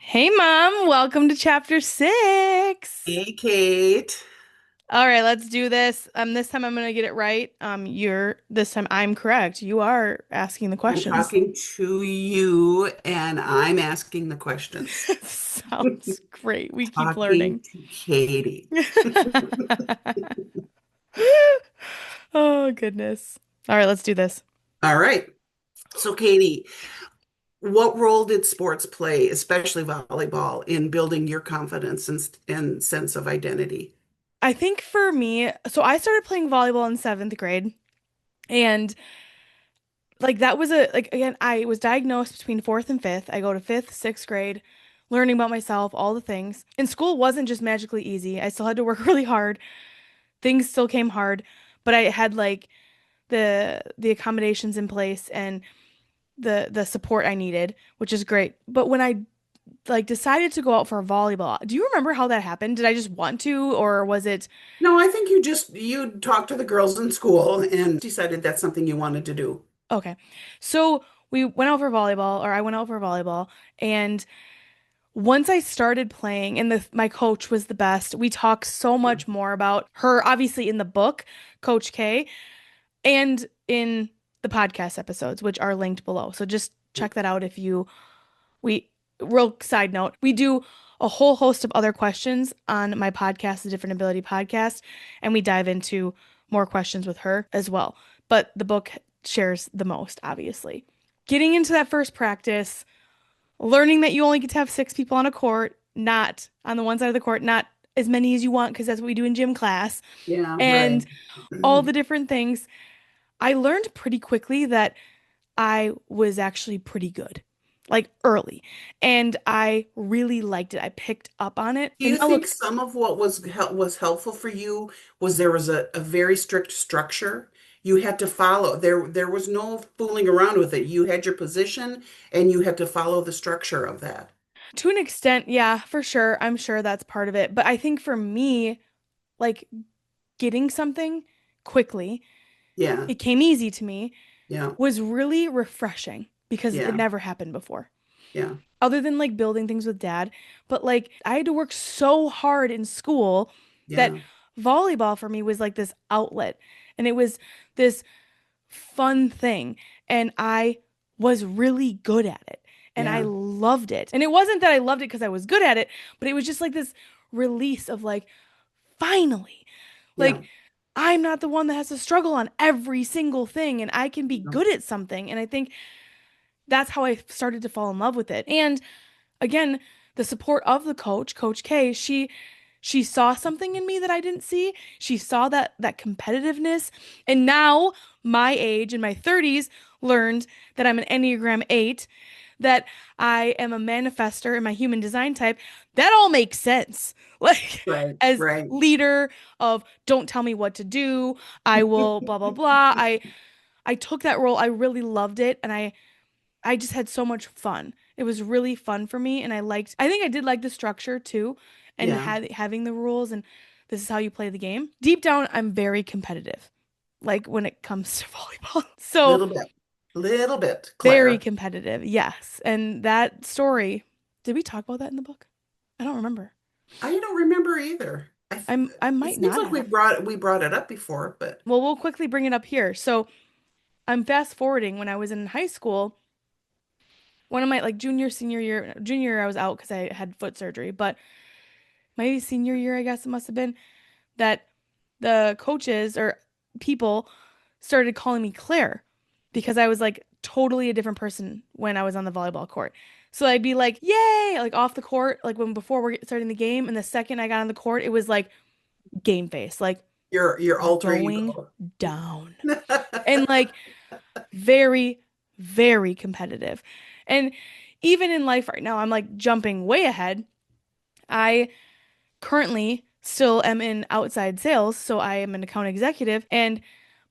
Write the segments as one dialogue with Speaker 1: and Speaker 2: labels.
Speaker 1: Hey Mom, welcome to chapter 6.
Speaker 2: Hey, Kate.
Speaker 1: All right, let's do this. This time I'm gonna get it right. You're this time I'm correct. You are asking the
Speaker 2: I'm
Speaker 1: questions.
Speaker 2: talking to you and I'm asking the questions.
Speaker 1: Sounds great. We keep
Speaker 2: Talking
Speaker 1: learning.
Speaker 2: to Katie.
Speaker 1: Oh goodness. All right, let's do this.
Speaker 2: All right. So, Katie, what role did sports play, especially volleyball, in building your confidence and sense of identity?
Speaker 1: I think for me, so I started playing volleyball in seventh grade, and like that was a like again, I was diagnosed between fourth and fifth. I go to fifth, sixth grade, learning about myself, all the things. And school wasn't just magically easy. I still had to work really hard. Things still came hard, but I had like the accommodations in place and the support I needed, which is great. But when I like decided to go out for volleyball, do you remember how that happened? Did I just want to, or was it
Speaker 2: No, I think you talked to the girls in school and decided that's something you wanted to do.
Speaker 1: okay? So we went out for volleyball, or I went out for volleyball, and once I started playing, and my coach was the best. We talked so much more about her, obviously in the book, Coach K, and in the podcast episodes, which are linked below. So just check that out if you we real side note, we do a whole host of other questions on my podcast, the Different Ability podcast, and we dive into more questions with her as well. But the book shares the most, obviously. Getting into that first practice, learning that you only get to have six people on a court, not on the one side of the court, not as many as you want because that's what we do in gym class,
Speaker 2: Yeah, right.
Speaker 1: and all the different things. I learned pretty quickly that I was actually pretty good, like early, and I really liked it. I picked up on it.
Speaker 2: Do
Speaker 1: And
Speaker 2: you
Speaker 1: now
Speaker 2: think
Speaker 1: look,
Speaker 2: some of what was helpful for you was there was a very strict structure you had to follow? There was no fooling around with it. You had your position and you had to follow the structure of that.
Speaker 1: to an extent, yeah, for sure. I'm sure that's part of it. But I think for me, like getting something quickly,
Speaker 2: Yeah,
Speaker 1: it came easy to me,
Speaker 2: yeah,
Speaker 1: was really refreshing because it
Speaker 2: yeah,
Speaker 1: never happened before.
Speaker 2: yeah,
Speaker 1: Other than like building things with dad. But like I had to work so hard in school that
Speaker 2: yeah,
Speaker 1: volleyball for me was like this outlet and it was this fun thing. And I was really good at it and I
Speaker 2: yeah,
Speaker 1: loved it. And it wasn't that I loved it because I was good at it, but it was just like this release of like, finally,
Speaker 2: yeah.
Speaker 1: like I'm not the one that has to struggle on every single thing and I can be
Speaker 2: Yeah.
Speaker 1: good at something. And I think that's how I started to fall in love with it. And again, the support of the coach, Coach K, she saw something in me that I didn't see. She saw that competitiveness. And now my age in my 30s learned that I'm an Enneagram 8, that I am a manifester in my human design type. That all makes sense. Like
Speaker 2: Right,
Speaker 1: as
Speaker 2: right.
Speaker 1: leader of don't tell me what to do, I will blah blah blah. I took that role. I really loved it and I just had so much fun. It was really fun for me, and I think I did like the structure too, and
Speaker 2: Yeah.
Speaker 1: having the rules, and this is how you play the game. Deep down, I'm very competitive, like when it comes to volleyball. So,
Speaker 2: Little bit,
Speaker 1: very
Speaker 2: Claire.
Speaker 1: competitive, yes. And that story, did we talk about that in the book? I don't remember.
Speaker 2: I don't remember either.
Speaker 1: I
Speaker 2: It
Speaker 1: might
Speaker 2: seems
Speaker 1: not
Speaker 2: like
Speaker 1: have.
Speaker 2: we brought it up before, but
Speaker 1: Well, we'll quickly bring it up here. So, I'm fast forwarding when I was in high school. One of my like junior year I was out because I had foot surgery, but maybe senior year, I guess it must have been, that the coaches or people started calling me Claire because I was like totally a different person when I was on the volleyball court. So I'd be like, yay, like off the court, like when before we're starting the game. And the second I got on the court, it was like game face, like
Speaker 2: your alter
Speaker 1: going
Speaker 2: ego.
Speaker 1: down. And like very, very competitive. And even in life right now, I'm like jumping way ahead. I currently still am in outside sales, so I am an account executive. And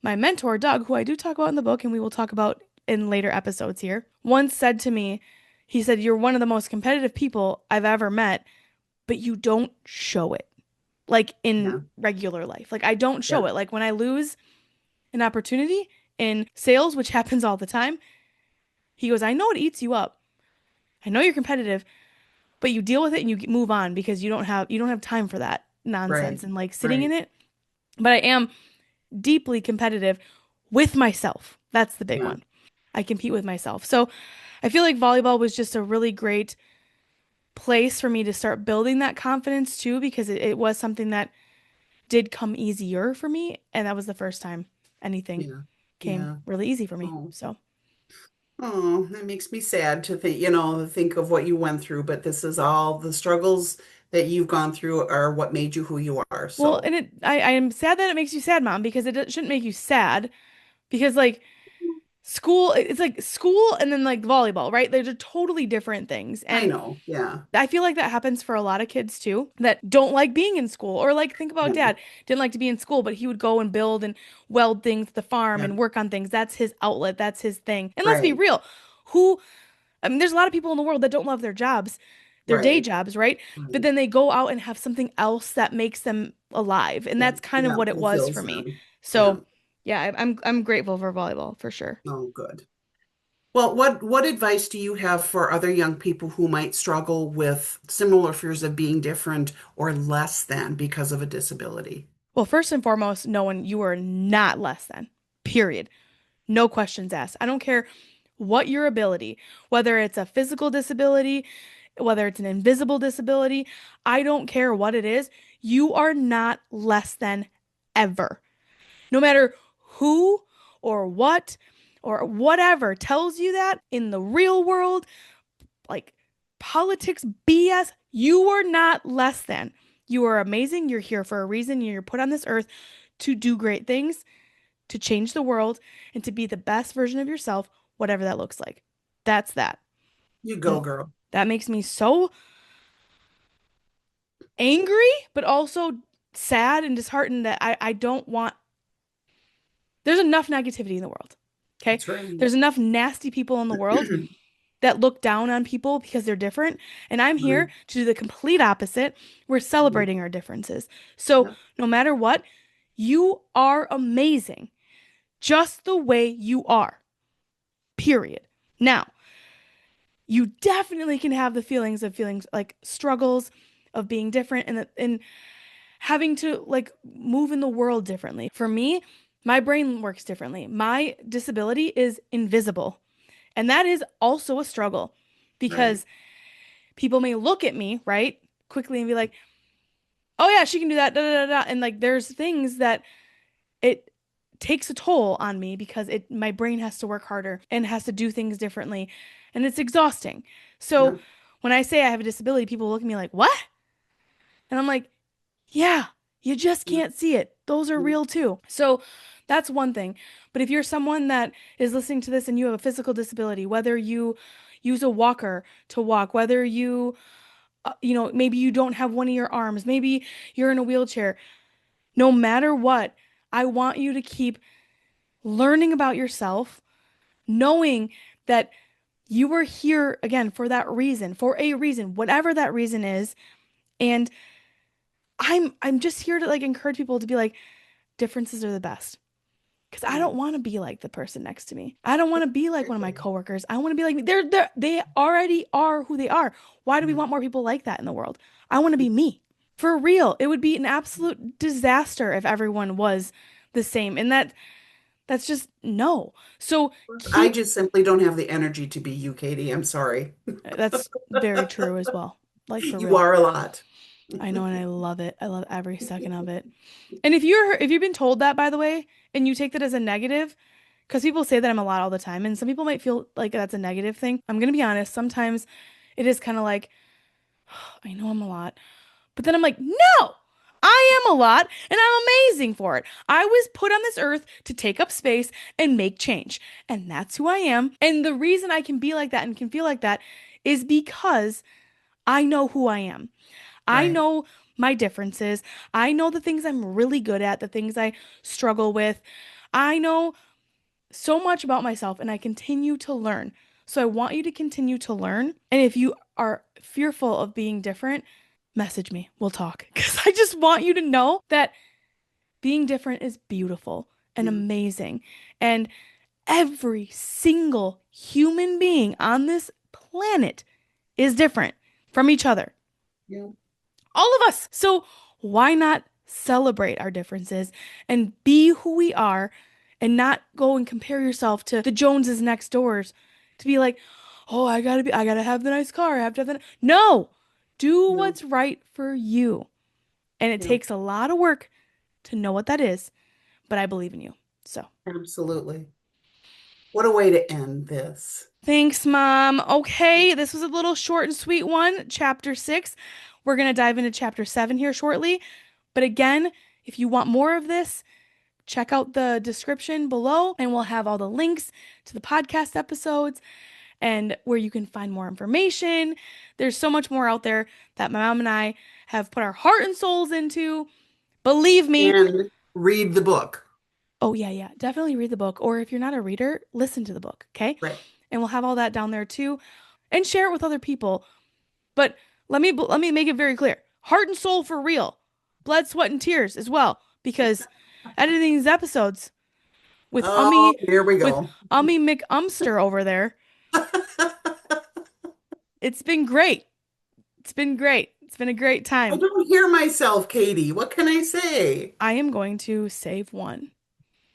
Speaker 1: my mentor, Doug, who I do talk about in the book and we will talk about in later episodes here, once said to me, he said, "You're one of the most competitive people I've ever met, but you don't show it like in
Speaker 2: Yeah,
Speaker 1: regular life. Like I don't
Speaker 2: yeah,
Speaker 1: show it. Like when I lose an opportunity in sales, which happens all the time, he goes, I know it eats you up. I know you're competitive, but you deal with it and you move on because you don't have time for that nonsense
Speaker 2: Right.
Speaker 1: and like sitting in
Speaker 2: Right.
Speaker 1: it. But I am deeply competitive with myself. That's the big
Speaker 2: Yeah.
Speaker 1: one. I compete with myself. So I feel like volleyball was just a really great place for me to start building that confidence too, because it was something that did come easier for me. And that was the first time anything
Speaker 2: Yeah.
Speaker 1: came
Speaker 2: Yeah.
Speaker 1: really easy for me.
Speaker 2: Oh.
Speaker 1: So,
Speaker 2: Oh, that makes me sad to think, to think of what you went through, but this is all the struggles that you've gone through are what made you who you are.
Speaker 1: well,
Speaker 2: So
Speaker 1: and I am sad that it makes you sad, Mom, because shouldn't make you sad because like school, it's like school and then like volleyball, right? They're totally different things.
Speaker 2: I
Speaker 1: And
Speaker 2: know. Yeah.
Speaker 1: I feel like that happens for a lot of kids too that don't like being in school. Or like think about
Speaker 2: Yeah.
Speaker 1: dad, didn't like to be in school, but he would go and build and weld things at the farm
Speaker 2: Yeah.
Speaker 1: and work on things. That's his outlet, that's his thing. And let's be
Speaker 2: Right.
Speaker 1: real, who I mean, there's a lot of people in the world that don't love their jobs, their day
Speaker 2: Right.
Speaker 1: jobs, right? But
Speaker 2: Right.
Speaker 1: then they go out and have something else that makes them alive. And
Speaker 2: Yeah.
Speaker 1: that's kind of
Speaker 2: Yeah.
Speaker 1: what it was for
Speaker 2: Fulfills
Speaker 1: me.
Speaker 2: them. Yeah.
Speaker 1: So, yeah, I'm grateful for volleyball for sure.
Speaker 2: Oh, good. Well, what advice do you have for other young people who might struggle with similar fears of being different or less than because of a disability?
Speaker 1: Well, first and foremost, knowing you are not less than, period. No questions asked. I don't care what your ability, whether it's a physical disability, whether it's an invisible disability, I don't care what it is. You are not less than ever. No matter who or what or whatever tells you that in the real world, like politics BS, you are not less than. You are amazing. You're here for a reason. You're put on this earth to do great things, to change the world, and to be the best version of yourself, whatever that looks like. That's that.
Speaker 2: You go,
Speaker 1: And
Speaker 2: girl.
Speaker 1: that makes me so angry, but also sad and disheartened that I don't want, there's enough negativity in the world. Okay.
Speaker 2: That's right.
Speaker 1: There's enough nasty people in the world that look down on people because they're different. And I'm here
Speaker 2: Right.
Speaker 1: to do the complete opposite. We're
Speaker 2: Yeah.
Speaker 1: celebrating our differences. So
Speaker 2: Yeah.
Speaker 1: no matter what, you are amazing just the way you are, period. Now, you definitely can have the feelings like struggles of being different and having to like move in the world differently. For me, my brain works differently. My disability is invisible. And that is also a struggle
Speaker 2: Right.
Speaker 1: because people may look at me, right, quickly and be like, "Oh yeah, she can do that." Da, da, da, da. And like there's things that it takes a toll on me because it my brain has to work harder and has to do things differently and it's exhausting. So
Speaker 2: Yeah.
Speaker 1: when I say I have a disability, people look at me like, "What?" And I'm like, "Yeah, you just
Speaker 2: Yeah.
Speaker 1: can't see it. Those are
Speaker 2: Yeah.
Speaker 1: real too." So that's one thing. But if you're someone that is listening to this and you have a physical disability, whether you use a walker to walk, whether maybe you don't have one of your arms, maybe you're in a wheelchair, no matter what, I want you to keep learning about yourself, knowing that you are here again for that reason, for a reason, whatever that reason is. And I'm just here to like encourage people to be like, differences are the best. Because I
Speaker 2: Yeah.
Speaker 1: don't want to be like the person next to me. I don't want to be like one of my
Speaker 2: Exactly.
Speaker 1: coworkers. I want to be like me. They already are who they are. Why do we
Speaker 2: Yeah.
Speaker 1: want more people like that in the world? I want to be me. For real. It would be an absolute disaster if everyone was the same. And that's just no. So
Speaker 2: I
Speaker 1: keep
Speaker 2: just simply don't have the energy to be you, Katie. I'm sorry.
Speaker 1: that's very true as well. Like for
Speaker 2: You
Speaker 1: real.
Speaker 2: are a lot.
Speaker 1: I know and I love it. I love every second of it. And if you've been told that by the way, and you take that as a negative, because people say that I'm a lot all the time, and some people might feel like that's a negative thing. I'm gonna be honest, sometimes it is kind of like, I know I'm a lot. But then I'm like, no, I am a lot and I'm amazing for it. I was put on this earth to take up space and make change. And that's who I am. And the reason I can be like that and can feel like that is because I know who I am. I
Speaker 2: Right.
Speaker 1: know my differences. I know the things I'm really good at, the things I struggle with. I know so much about myself and I continue to learn. So I want you to continue to learn. And if you are fearful of being different, message me. We'll talk. Because I just want you to know that being different is beautiful and
Speaker 2: Yeah.
Speaker 1: amazing. And every single human being on this planet is different. from each other,
Speaker 2: Yeah.
Speaker 1: all of us. So why not celebrate our differences and be who we are and not go and compare yourself to the Joneses next doors to be like, oh, I gotta have the nice car. I have to have the. No, do
Speaker 2: No.
Speaker 1: what's right for you. And it
Speaker 2: Yeah.
Speaker 1: takes a lot of work to know what that is, but I believe in you. So
Speaker 2: Absolutely. What a way to end this.
Speaker 1: thanks, Mom. Okay, this was a little short and sweet one, chapter 6. We're going to dive into chapter 7 here shortly. But again, if you want more of this, check out the description below, and we'll have all the links to the podcast episodes and where you can find more information. There's so much more out there that my mom and I have put our heart and souls into. Believe me.
Speaker 2: And read the book.
Speaker 1: Oh, yeah, yeah. Definitely read the book. Or if you're not a reader, listen to the book, okay?
Speaker 2: Right.
Speaker 1: And we'll have all that down there too. And share it with other people. But let me make it very clear. Heart and soul for real. Blood, sweat, and tears as well. Because editing these episodes with
Speaker 2: Oh, here we
Speaker 1: with
Speaker 2: go.
Speaker 1: McUmster over there, it's been great. It's been great. It's been a great
Speaker 2: I
Speaker 1: time.
Speaker 2: don't hear myself, Katie. What can I say?
Speaker 1: I am going to save one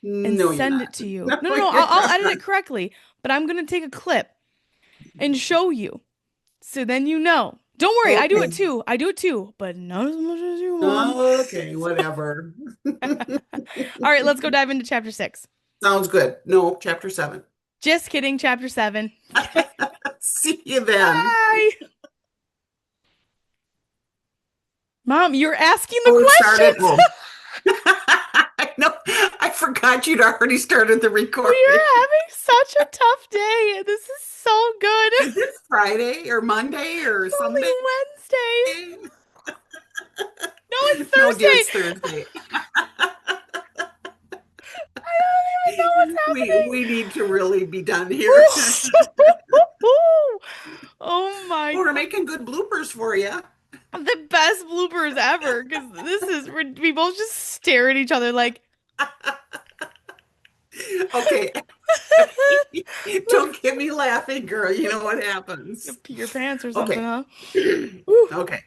Speaker 1: and
Speaker 2: No, you're
Speaker 1: send
Speaker 2: not.
Speaker 1: it to you.
Speaker 2: No,
Speaker 1: No, no, no.
Speaker 2: you're
Speaker 1: I'll edit
Speaker 2: not.
Speaker 1: it correctly, but I'm going to take a clip and show you. So then you know. Don't worry, I do it
Speaker 2: Okay.
Speaker 1: too. I do it too, but not as much as you, Mom.
Speaker 2: Okay, whatever.
Speaker 1: All right, let's go dive into chapter 6.
Speaker 2: Sounds good. No, chapter 7.
Speaker 1: Just kidding, chapter 7. Okay.
Speaker 2: See you then.
Speaker 1: Bye. Mom, you're asking the
Speaker 2: Oh, it started.
Speaker 1: questions.
Speaker 2: Oh, I know. I forgot you'd already started the
Speaker 1: We
Speaker 2: recording.
Speaker 1: are having such a tough day. This is so good.
Speaker 2: Is this Friday or Monday or
Speaker 1: It's only
Speaker 2: Sunday?
Speaker 1: Wednesday. No, it's
Speaker 2: No, dear,
Speaker 1: Thursday.
Speaker 2: it's Thursday.
Speaker 1: I don't even know what's happening.
Speaker 2: We need to really be done here.
Speaker 1: Oh my,
Speaker 2: We're making good bloopers for you.
Speaker 1: the best bloopers ever because this is we both just stare at each other like
Speaker 2: Okay. Don't get me laughing, girl. You know what happens.
Speaker 1: pee your pants or something,
Speaker 2: Okay.
Speaker 1: huh? Whew.
Speaker 2: Okay.